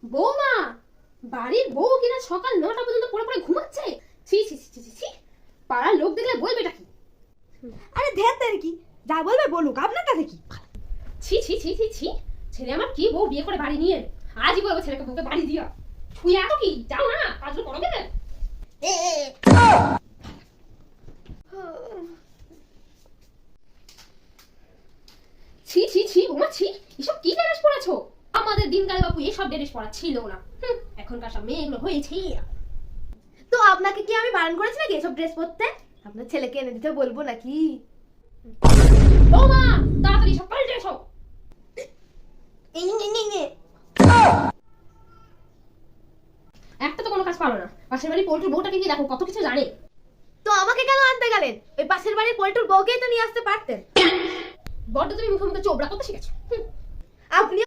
বৌমা, বাড়ির বউ কিনা সকাল 9টা পর্যন্ত পড়ে পড়ে ঘুমাচ্ছে। ছি ছি ছি ছি ছি, পাড়ার লোক দেখলে বলবেটা কি? আরে ধ্যান কি, যা বলবে বলুক, আপনার কাছে কি? ছি ছি ছি ছি ছি, ছেলে আমার কি বউ বিয়ে করে বাড়ি নিয়ে এলো। আজই বলবো ছেলেকে বউকে বাড়ি দিয়া। শুয়ে এত কি, যাও না কাজগুলো করো গেলে। ছি ছি ছি বৌমা ছি, এসব কি ড্রেস পরেছো? আমাদের দিনকালে বাবু এসব ড্রেস পরা ছিল না। এখনকার সব মেয়েগুলো হয়েছে। তো আপনাকে কি আমি বারণ করেছি নাকি এসব ড্রেস পরতে? আপনার ছেলেকে এনে দিতে বলবো নাকি? বৌমা, তাড়াতাড়ি সব পাল্টে এসো। একটা তো কোনো কাজ পারো না। পাশের বাড়ি পোল্ট্রির বউটাকে গিয়ে দেখো কত কিছু জানে। তো আমাকে কেন আনতে গেলেন? ওই পাশের বাড়ির পল্টুর বউকেই তো নিয়ে আসতে পারতেন। বড্ড তুমি মুখে মুখে চোবড়া করতে শিখেছো। আপনি